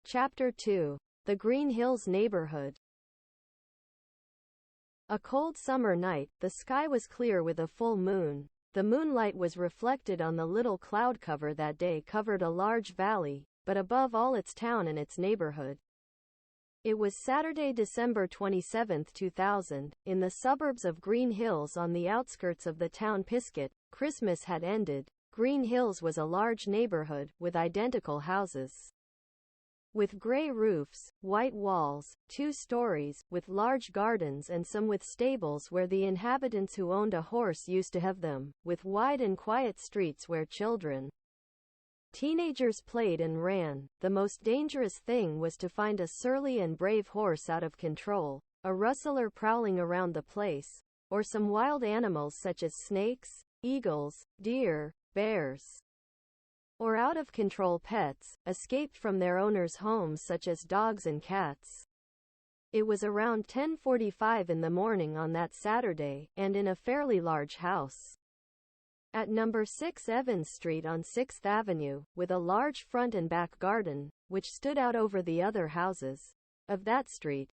Chapter 2. The Green Hills Neighborhood. A cold summer night, the sky was clear with a full moon. The moonlight was reflected on the little cloud cover that day covered a large valley, but above all its town and its neighborhood. It was Saturday, December 27, 2000, in the suburbs of Green Hills on the outskirts of the town Pizcet. Christmas had ended. Green Hills was a large neighborhood, with identical houses. With gray roofs, white walls, 2 stories, with large gardens and some with stables where the inhabitants who owned a horse used to have them, with wide and quiet streets where teenagers played and ran. The most dangerous thing was to find a surly and brave horse out of control, a rustler prowling around the place, or some wild animals such as snakes, eagles, deer, bears, or out-of-control pets, escaped from their owners' homes such as dogs and cats. It was around 10:45 in the morning on that Saturday, and in a fairly large house at number 6 Evans Street on 6th Avenue, with a large front and back garden, which stood out over the other houses of that street,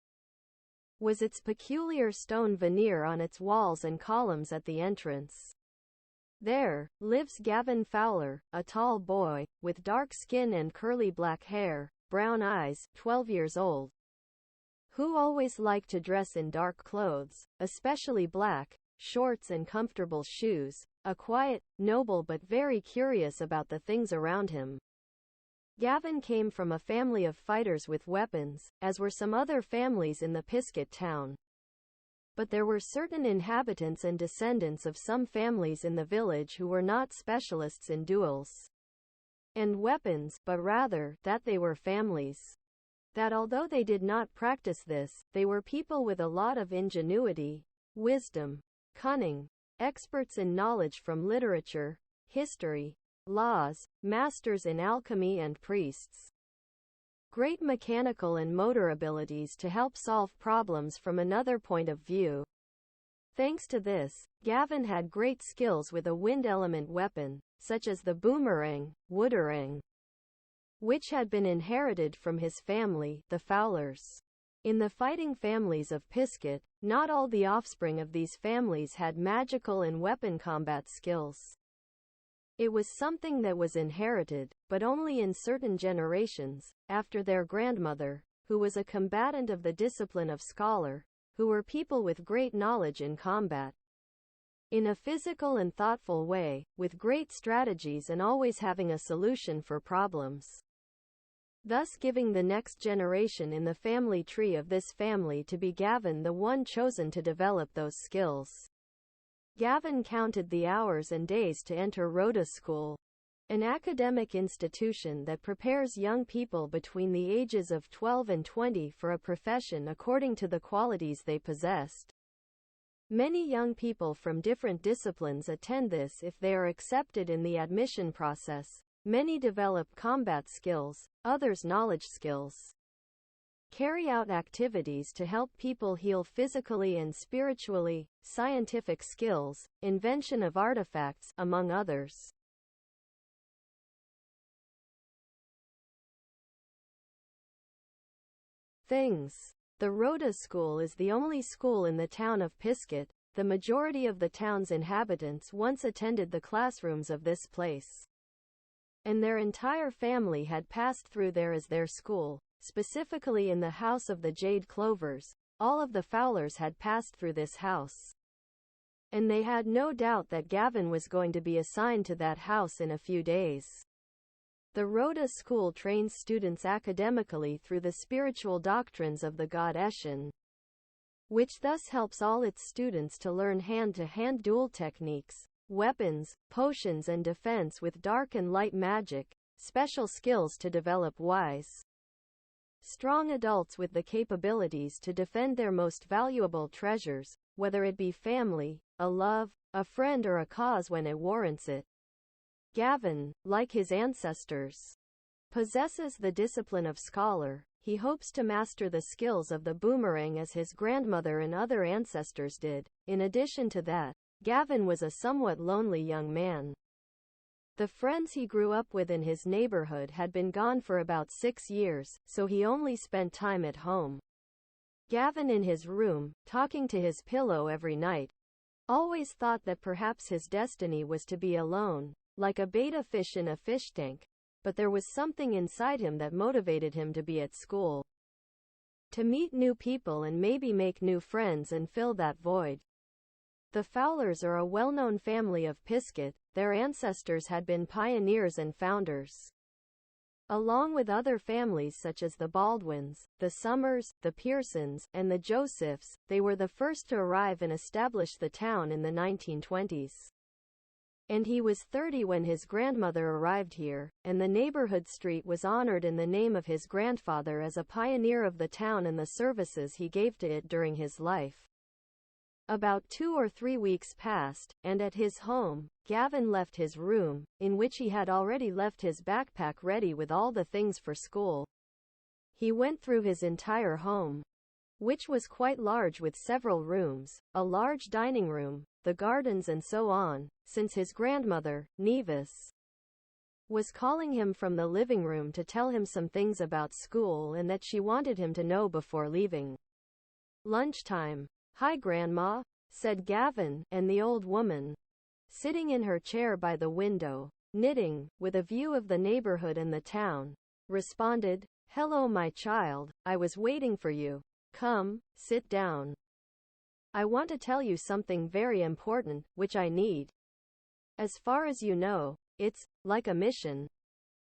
was its peculiar stone veneer on its walls and columns at the entrance. There lives Gavin Fowler, a tall boy, with dark skin and curly black hair, brown eyes, 12 years old, who always liked to dress in dark clothes, especially black, shorts and comfortable shoes, a quiet, noble but very curious about the things around him. Gavin came from a family of fighters with weapons, as were some other families in the Pizcet town. But there were certain inhabitants and descendants of some families in the village who were not specialists in duels and weapons, but rather that they were families. That although they did not practice this, they were people with a lot of ingenuity, wisdom, cunning, experts in knowledge from literature, history, laws, masters in alchemy and priests. Great mechanical and motor abilities to help solve problems from another point of view. Thanks to this, Gavin had great skills with a wind element weapon, such as the boomerang, wooderang, which had been inherited from his family, the Fowlers. In the fighting families of Pizcet, not all the offspring of these families had magical and weapon combat skills. It was something that was inherited, but only in certain generations, after their grandmother, who was a combatant of the discipline of scholar, who were people with great knowledge in combat, in a physical and thoughtful way, with great strategies and always having a solution for problems, thus giving the next generation in the family tree of this family to be Gavin, the one chosen to develop those skills. Gavin counted the hours and days to enter Rhoda School, an academic institution that prepares young people between the ages of 12 and 20 for a profession according to the qualities they possessed. Many young people from different disciplines attend this if they are accepted in the admission process. Many develop combat skills, others knowledge skills. Carry out activities to help people heal physically and spiritually, scientific skills, invention of artifacts, among others. Things. The Rhoda School is the only school in the town of Pizcet. The majority of the town's inhabitants once attended the classrooms of this place, and their entire family had passed through there as their school. Specifically in the house of the Jade Clovers, all of the Fowlers had passed through this house, and they had no doubt that Gavin was going to be assigned to that house in a few days. The Rhoda School trains students academically through the spiritual doctrines of the god Eshin, which thus helps all its students to learn hand-to-hand duel techniques, weapons, potions and defense with dark and light magic, special skills to develop wise, strong adults with the capabilities to defend their most valuable treasures, whether it be family, a love, a friend or a cause when it warrants it. Gavin, like his ancestors, possesses the discipline of scholar. He hopes to master the skills of the boomerang as his grandmother and other ancestors did. In addition to that, Gavin was a somewhat lonely young man. The friends he grew up with in his neighborhood had been gone for about 6 years, so he only spent time at home. Gavin in his room, talking to his pillow every night, always thought that perhaps his destiny was to be alone, like a betta fish in a fish tank, but there was something inside him that motivated him to be at school. To meet new people and maybe make new friends and fill that void. The Fowlers are a well-known family of Pizcet. Their ancestors had been pioneers and founders. Along with other families such as the Baldwins, the Summers, the Pearsons, and the Josephs, they were the first to arrive and establish the town in the 1920s. And he was 30 when his grandmother arrived here, and the neighborhood street was honored in the name of his grandfather as a pioneer of the town and the services he gave to it during his life. About 2 or 3 weeks passed, and at his home, Gavin left his room, in which he had already left his backpack ready with all the things for school. He went through his entire home, which was quite large with several rooms, a large dining room, the gardens and so on, since his grandmother, Nevis, was calling him from the living room to tell him some things about school and that she wanted him to know before leaving. Lunchtime. "Hi, Grandma," said Gavin, and the old woman, sitting in her chair by the window, knitting, with a view of the neighborhood and the town, responded, "Hello, my child, I was waiting for you. Come, sit down. I want to tell you something very important, which I need. As far as you know, it's like a mission.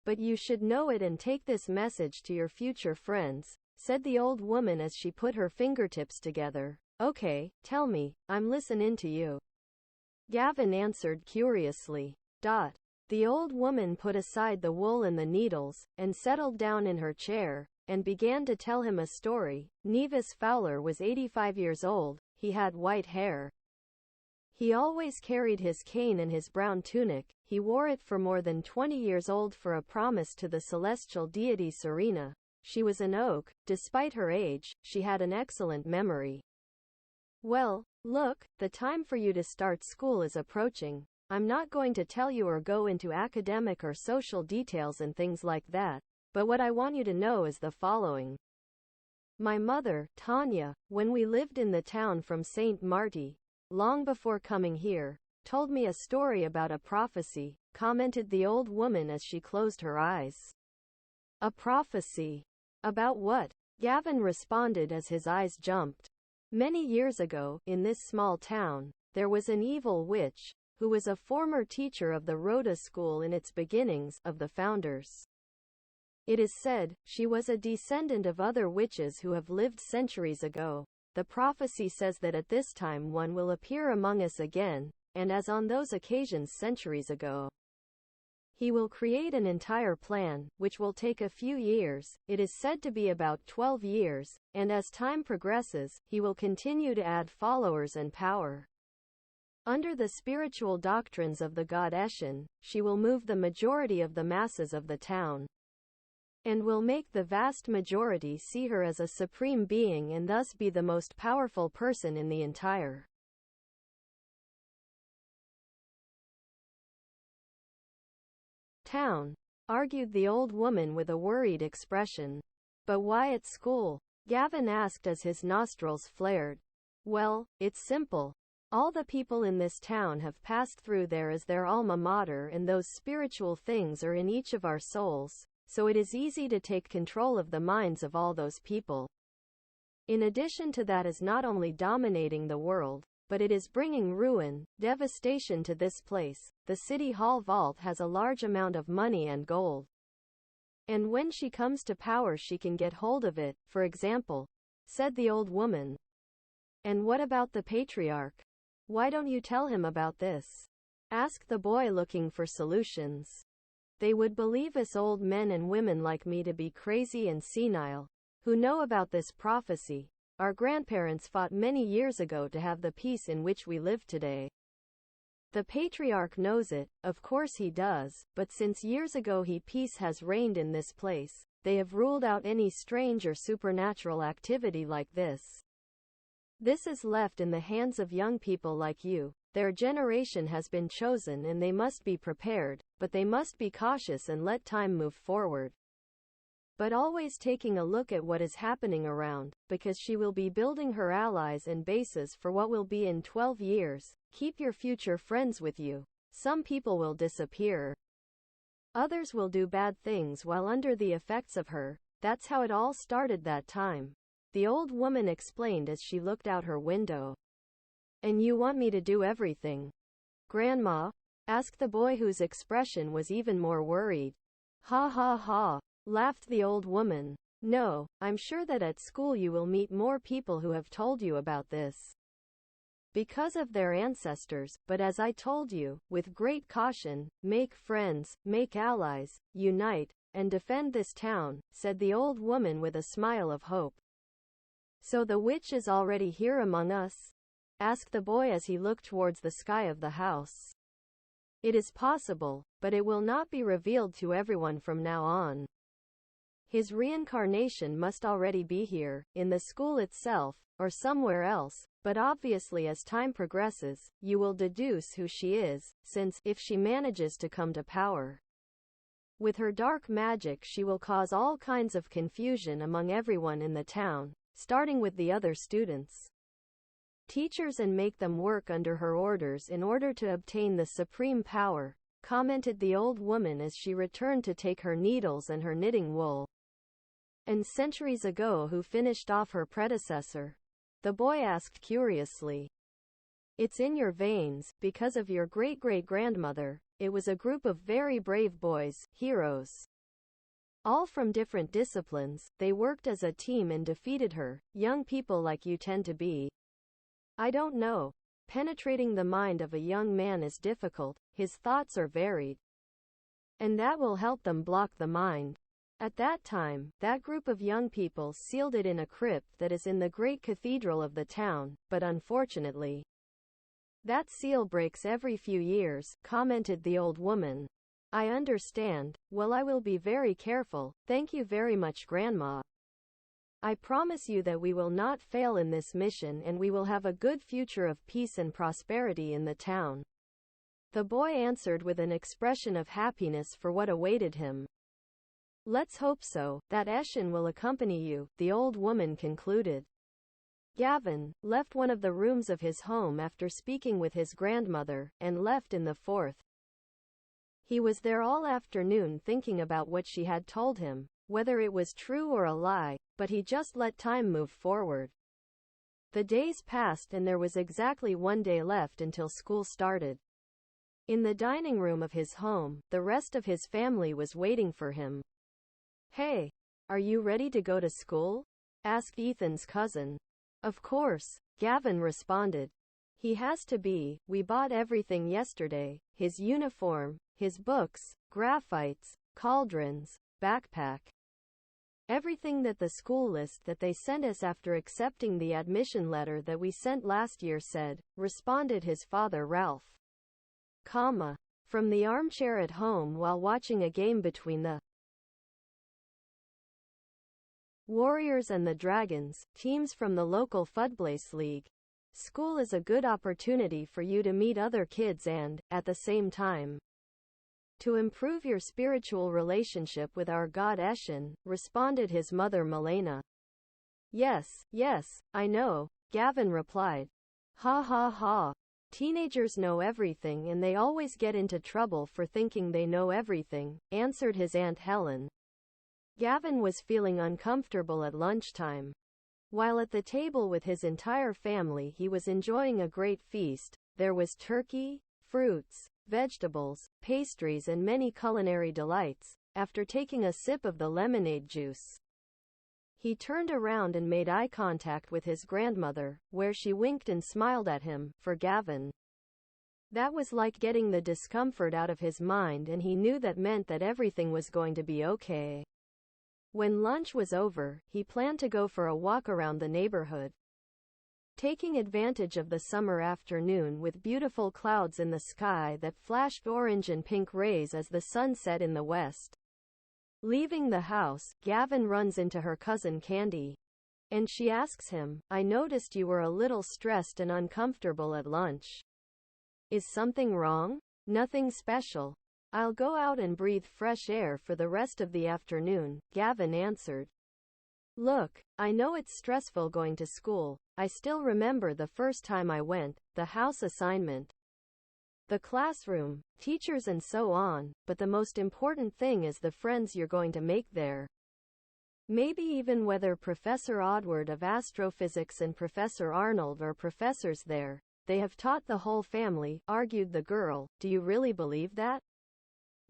But you should know it and take this message to your future friends," said the old woman as she put her fingertips together. "Okay, tell me, I'm listening to you." Gavin answered curiously. The old woman put aside the wool and the needles, and settled down in her chair, and began to tell him a story. Nevis Fowler was 85 years old, he had white hair. He always carried his cane and his brown tunic, he wore it for more than 20 years old for a promise to the celestial deity Serena. She was an oak, despite her age, she had an excellent memory. "Well, look, the time for you to start school is approaching. I'm not going to tell you or go into academic or social details and things like that, but what I want you to know is the following. My mother, Tanya, when we lived in the town from St. Marty, long before coming here, told me a story about a prophecy," commented the old woman as she closed her eyes. "A prophecy? About what?" Gavin responded as his eyes jumped. "Many years ago, in this small town, there was an evil witch, who was a former teacher of the Rhoda School in its beginnings, of the founders. It is said, she was a descendant of other witches who have lived centuries ago. The prophecy says that at this time one will appear among us again, and as on those occasions centuries ago. He will create an entire plan, which will take a few years, it is said to be about 12 years, and as time progresses, he will continue to add followers and power. Under the spiritual doctrines of the god Eshin, she will move the majority of the masses of the town, and will make the vast majority see her as a supreme being and thus be the most powerful person in the entire town, argued the old woman with a worried expression. "But why at school?" Gavin asked as his nostrils flared. "Well, it's simple. All the people in this town have passed through there as their alma mater, and those spiritual things are in each of our souls, so it is easy to take control of the minds of all those people. In addition to that is not only dominating the world, but it is bringing ruin, devastation to this place. The city hall vault has a large amount of money and gold. And when she comes to power she can get hold of it, for example," said the old woman. "And what about the patriarch? Why don't you tell him about this?" asked the boy, looking for solutions. "They would believe us old men and women like me to be crazy and senile, who know about this prophecy. Our grandparents fought many years ago to have the peace in which we live today. The patriarch knows it, of course he does, but since years ago peace has reigned in this place, they have ruled out any strange or supernatural activity like this. This is left in the hands of young people like you, Their generation has been chosen and they must be prepared, but they must be cautious and let time move forward. But always taking a look at what is happening around, because she will be building her allies and bases for what will be in 12 years. Keep your future friends with you. Some people will disappear. Others will do bad things while under the effects of her. That's how it all started that time. The old woman explained as she looked out her window. And you want me to do everything, Grandma? Asked the boy, whose expression was even more worried. Ha ha ha, laughed the old woman. No, I'm sure that at school you will meet more people who have told you about this because of their ancestors, but as I told you, with great caution, make friends, make allies, unite, and defend this town, said the old woman with a smile of hope. So the witch is already here among us? Asked the boy as he looked towards the sky of the house. It is possible, but it will not be revealed to everyone from now on. His reincarnation must already be here, in the school itself, or somewhere else, but obviously as time progresses, you will deduce who she is, since, if she manages to come to power, with her dark magic she will cause all kinds of confusion among everyone in the town, starting with the other students, teachers, and make them work under her orders in order to obtain the supreme power, commented the old woman as she returned to take her needles and her knitting wool. And centuries ago, who finished off her predecessor? The boy asked curiously. It's in your veins, because of your great-great-grandmother. It was a group of very brave boys, heroes. All from different disciplines, they worked as a team and defeated her. Young people like you tend to be. I don't know. Penetrating the mind of a young man is difficult, his thoughts are varied. And that will help them block the mind. At that time, that group of young people sealed it in a crypt that is in the great cathedral of the town, but unfortunately, that seal breaks every few years, commented the old woman. I understand. Well, I will be very careful. Thank you very much, Grandma. I promise you that we will not fail in this mission and we will have a good future of peace and prosperity in the town. The boy answered with an expression of happiness for what awaited him. Let's hope so. That Eshin will accompany you, the old woman concluded. Gavin left one of the rooms of his home after speaking with his grandmother, and left in the fourth. He was there all afternoon thinking about what she had told him, whether it was true or a lie, but he just let time move forward. The days passed and there was exactly 1 day left until school started. In the dining room of his home, the rest of his family was waiting for him. Hey, are you ready to go to school? Asked Ethan's cousin. Of course, Gavin responded. He has to be. We bought everything yesterday, his uniform, his books, graphites, cauldrons, backpack. Everything that the school list that they sent us after accepting the admission letter that we sent last year said, responded his father Ralph. From the armchair at home while watching a game between the Warriors and the Dragons, teams from the local Footbase League. School is a good opportunity for you to meet other kids and, at the same time, to improve your spiritual relationship with our god Eshin, responded his mother Milena. Yes, I know, Gavin replied. Ha ha ha. Teenagers know everything and they always get into trouble for thinking they know everything, answered his Aunt Helen. Gavin was feeling uncomfortable at lunchtime. While at the table with his entire family he was enjoying a great feast. There was turkey, fruits, vegetables, pastries and many culinary delights. After taking a sip of the lemonade juice, he turned around and made eye contact with his grandmother, where she winked and smiled at him. For Gavin, that was like getting the discomfort out of his mind, and he knew that meant that everything was going to be okay. When lunch was over, he planned to go for a walk around the neighborhood, taking advantage of the summer afternoon with beautiful clouds in the sky that flashed orange and pink rays as the sun set in the west. Leaving the house, Gavin runs into her cousin Candy, and she asks him, I noticed you were a little stressed and uncomfortable at lunch. Is something wrong? Nothing special. I'll go out and breathe fresh air for the rest of the afternoon, Gavin answered. Look, I know it's stressful going to school. I still remember the first time I went, the house assignment, the classroom, teachers and so on, but the most important thing is the friends you're going to make there. Maybe even whether Professor Odward of astrophysics and Professor Arnold are professors there. They have taught the whole family, argued the girl. Do you really believe that?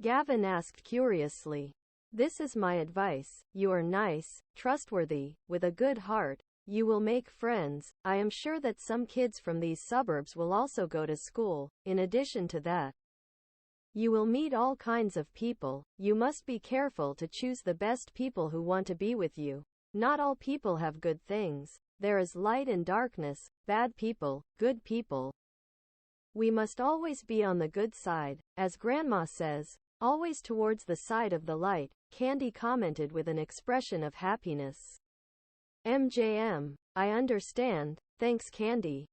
Gavin asked curiously. This is my advice. You are nice, trustworthy, with a good heart. You will make friends. I am sure that some kids from these suburbs will also go to school. In addition to that, you will meet all kinds of people. You must be careful to choose the best people who want to be with you. Not all people have good things. There is light and darkness, bad people, good people. We must always be on the good side, as Grandma says, always towards the side of the light, Candy commented with an expression of happiness. MJM, I understand, thanks Candy.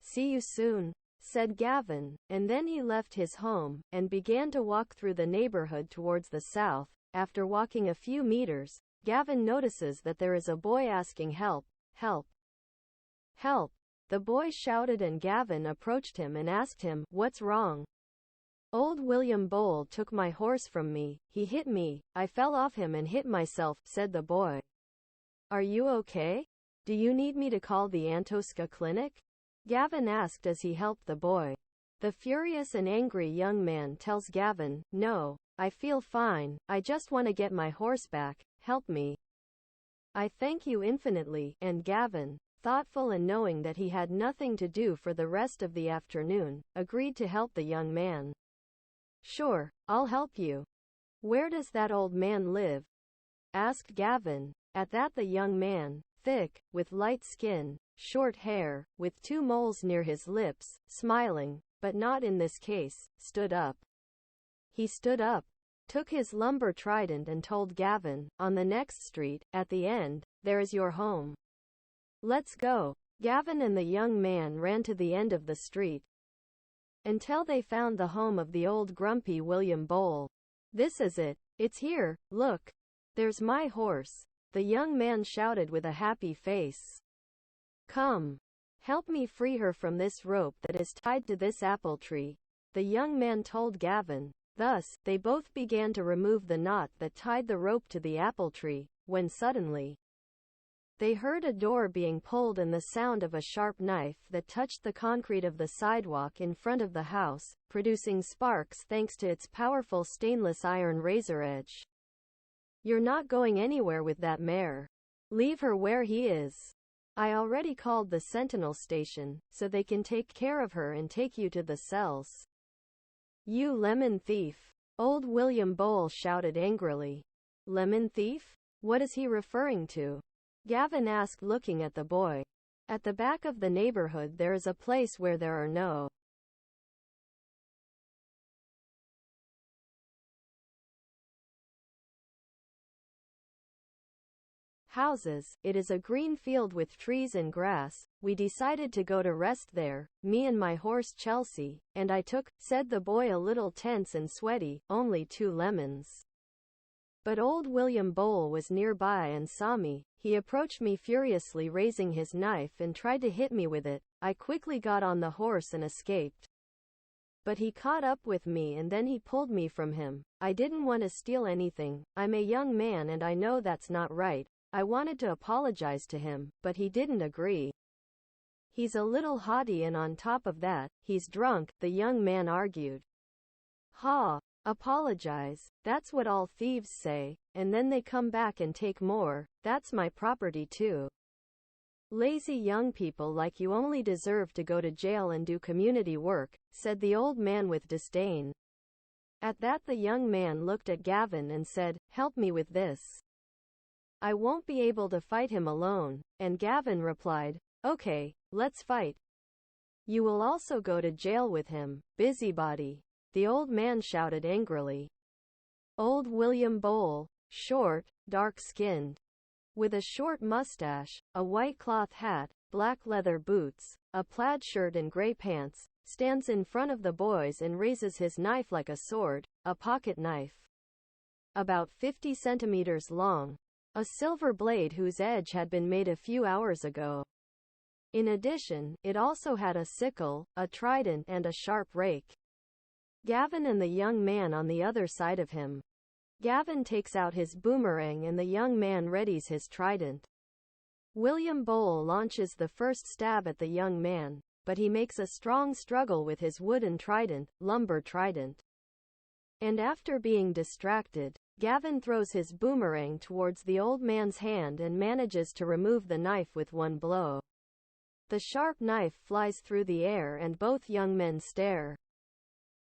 See you soon, said Gavin, and then he left his home, and began to walk through the neighborhood towards the south. After walking a few meters, Gavin notices that there is a boy asking help. Help! Help! The boy shouted and Gavin approached him and asked him, What's wrong? Old William Bowl took my horse from me. He hit me. I fell off him and hit myself, said the boy. Are you okay? Do you need me to call the Antoska clinic? Gavin asked as he helped the boy. The furious and angry young man tells Gavin, No, I feel fine. I just want to get my horse back. Help me. I thank you infinitely, and Gavin, thoughtful and knowing that he had nothing to do for the rest of the afternoon, agreed to help the young man. Sure, I'll help you. Where does that old man live? Asked Gavin. At that the young man, thick, with light skin, short hair, with 2 moles near his lips, smiling, but not in this case, stood up. He stood up, took his lumber trident and told Gavin, on the next street, at the end, there is your home. Let's go. Gavin and the young man ran to the end of the street, until they found the home of the old grumpy William Bowl. This is it. It's here. Look. There's my horse. The young man shouted with a happy face. Come. Help me free her from this rope that is tied to this apple tree, the young man told Gavin. Thus, they both began to remove the knot that tied the rope to the apple tree, when suddenly, they heard a door being pulled and the sound of a sharp knife that touched the concrete of the sidewalk in front of the house, producing sparks thanks to its powerful stainless iron razor edge. You're not going anywhere with that mare. Leave her where he is. I already called the Sentinel station, so they can take care of her and take you to the cells. You lemon thief! Old William Bowl shouted angrily. Lemon thief? What is he referring to? Gavin asked, looking at the boy. At the back of the neighborhood there is a place where there are no houses. It is a green field with trees and grass. We decided to go to rest there, me and my horse Chelsea, and I took, said the boy a little tense and sweaty, only 2 lemons. But old William Bowl was nearby and saw me. He approached me furiously, raising his knife and tried to hit me with it. I quickly got on the horse and escaped. But he caught up with me and then he pulled me from him. I didn't want to steal anything. I'm a young man and I know that's not right. I wanted to apologize to him, but he didn't agree. He's a little haughty and on top of that, he's drunk, the young man argued. Ha! Apologize. That's what all thieves say, and then they come back and take more. That's my property too. Lazy young people like you only deserve to go to jail and do community work, said the old man with disdain. At that the young man looked at Gavin and said, Help me with this. I won't be able to fight him alone, and Gavin replied, Okay, let's fight. You will also go to jail with him, busybody, the old man shouted angrily. Old William Bowl, short, dark-skinned, with a short mustache, a white cloth hat, black leather boots, a plaid shirt and gray pants, stands in front of the boys and raises his knife like a sword, a pocket knife. About 50 centimeters long. A silver blade whose edge had been made a few hours ago. In addition, it also had a sickle, a trident and a sharp rake. Gavin and the young man on the other side of him. Gavin takes out his boomerang and the young man readies his trident. William Bowl launches the first stab at the young man, but he makes a strong struggle with his wooden trident, lumber trident. And after being distracted, Gavin throws his boomerang towards the old man's hand and manages to remove the knife with one blow. The sharp knife flies through the air and both young men stare.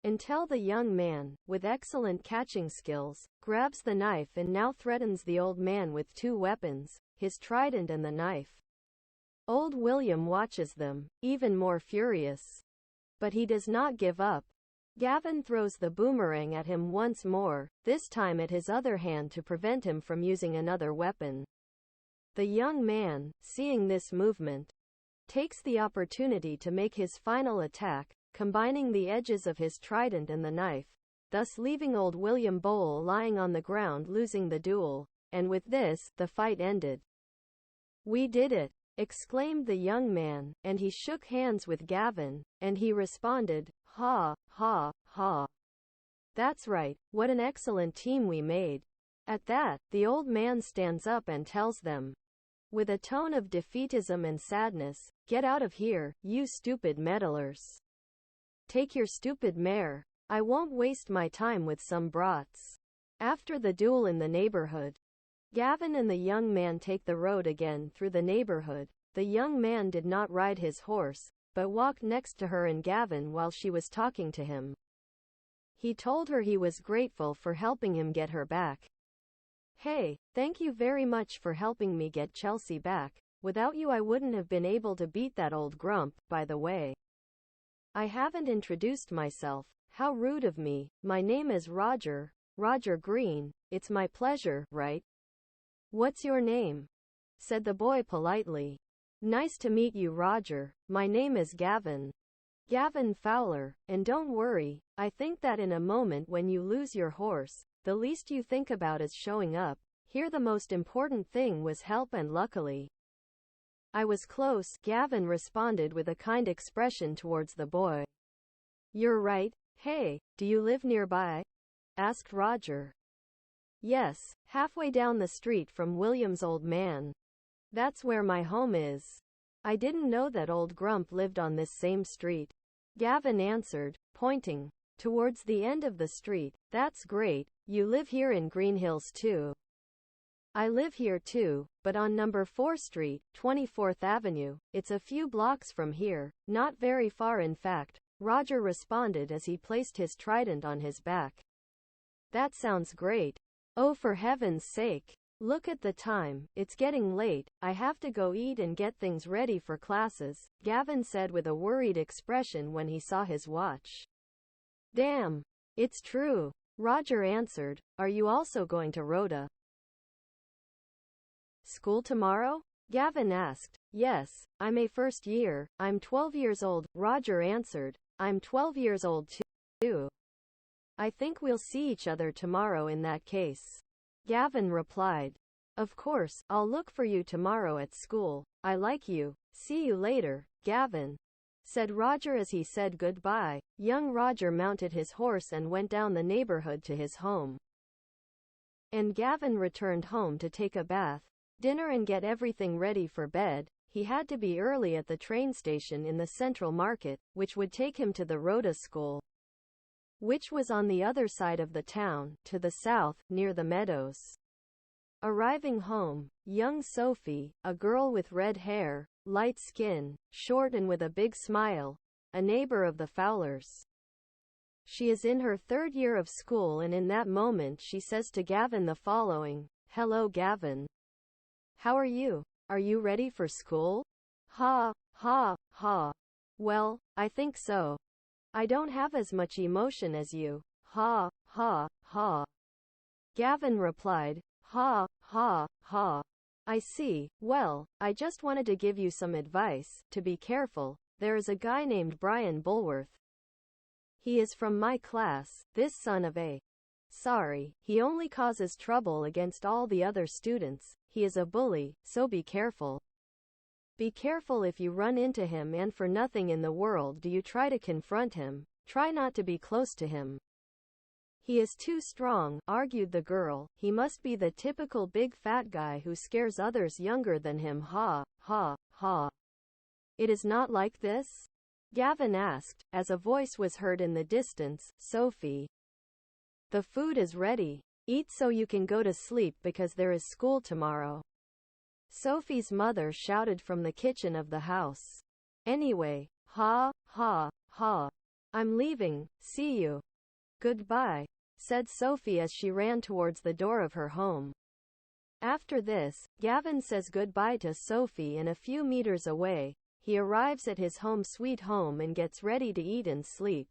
Until the young man, with excellent catching skills, grabs the knife and now threatens the old man with two weapons, his trident and the knife. Old William watches them, even more furious. But he does not give up. Gavin throws the boomerang at him once more, this time at his other hand to prevent him from using another weapon. The young man, seeing this movement, takes the opportunity to make his final attack, combining the edges of his trident and the knife, thus leaving old William Bowl lying on the ground losing the duel, and with this, the fight ended. "We did it!" exclaimed the young man, and he shook hands with Gavin, and he responded, "Ha, ha, ha. That's right, what an excellent team we made." At that, the old man stands up and tells them, with a tone of defeatism and sadness, "Get out of here, you stupid meddlers. Take your stupid mare. I won't waste my time with some brats." After the duel in the neighborhood, Gavin and the young man take the road again through the neighborhood. The young man did not ride his horse, but walked next to her and Gavin while she was talking to him. He told her he was grateful for helping him get her back. "Hey, thank you very much for helping me get Chelsea back. Without you I wouldn't have been able to beat that old grump, by the way. I haven't introduced myself. How rude of me. My name is Roger, Roger Green. It's my pleasure, right?" "What's your name?" said the boy politely. "Nice to meet you, Roger. My name is Gavin. Gavin Fowler, and don't worry, I think that in a moment when you lose your horse, the least you think about is showing up. Here the most important thing was help and luckily I was close," Gavin responded with a kind expression towards the boy. "You're right. Hey, do you live nearby?" asked Roger. "Yes, halfway down the street from William's old man. That's where my home is." "I didn't know that old Grump lived on this same street," Gavin answered, pointing towards the end of the street. "That's great. You live here in Green Hills too?" "I live here too, but on number 4 Street, 24th Avenue. It's a few blocks from here, not very far in fact," Roger responded as he placed his trident on his back. "That sounds great. Oh, for heaven's sake. Look at the time, it's getting late. I have to go eat and get things ready for classes," Gavin said with a worried expression when he saw his watch. "Damn. It's true," Roger answered. "Are you also going to Rhoda School tomorrow?" Gavin asked. "Yes, I'm a first year. I'm 12 years old," Roger answered. "I'm 12 years old too. I think we'll see each other tomorrow in that case," Gavin replied. "Of course, I'll look for you tomorrow at school. I like you. See you later, Gavin," said Roger as he said goodbye. Young Roger mounted his horse and went down the neighborhood to his home. And Gavin returned home to take a bath, dinner and get everything ready for bed. He had to be early at the train station in the Central Market, which would take him to the Rhoda School, which was on the other side of the town, to the south, near the meadows. Arriving home, young Sophie, a girl with red hair, light skin, short and with a big smile, a neighbor of the Fowlers. She is in her 3rd year of school and in that moment she says to Gavin the following: "Hello Gavin. How are you? Are you ready for school?" "Ha, ha, ha. Well, I think so. I don't have as much emotion as you." "Ha, ha, ha." Gavin replied. "Ha, ha, ha. I see. Well, I just wanted to give you some advice, to be careful. There is a guy named Brian Bulworth. He is from my class, this son of a. Sorry, he only causes trouble against all the other students. He is a bully, so be careful. Be careful if you run into him, and for nothing in the world do you try to confront him. Try not to be close to him. He is too strong, argued the girl. He must be the typical big fat guy who scares others younger than him. Ha, ha, ha. It is not like this? Gavin asked, as a voice was heard in the distance. Sophie. The food is ready. Eat so you can go to sleep because there is school tomorrow. Sophie's mother shouted from the kitchen of the house. Anyway, ha, ha, ha. I'm leaving, see you. Goodbye, said Sophie as she ran towards the door of her home. After this, Gavin says goodbye to Sophie, and a few meters away, he arrives at his home sweet home and gets ready to eat and sleep.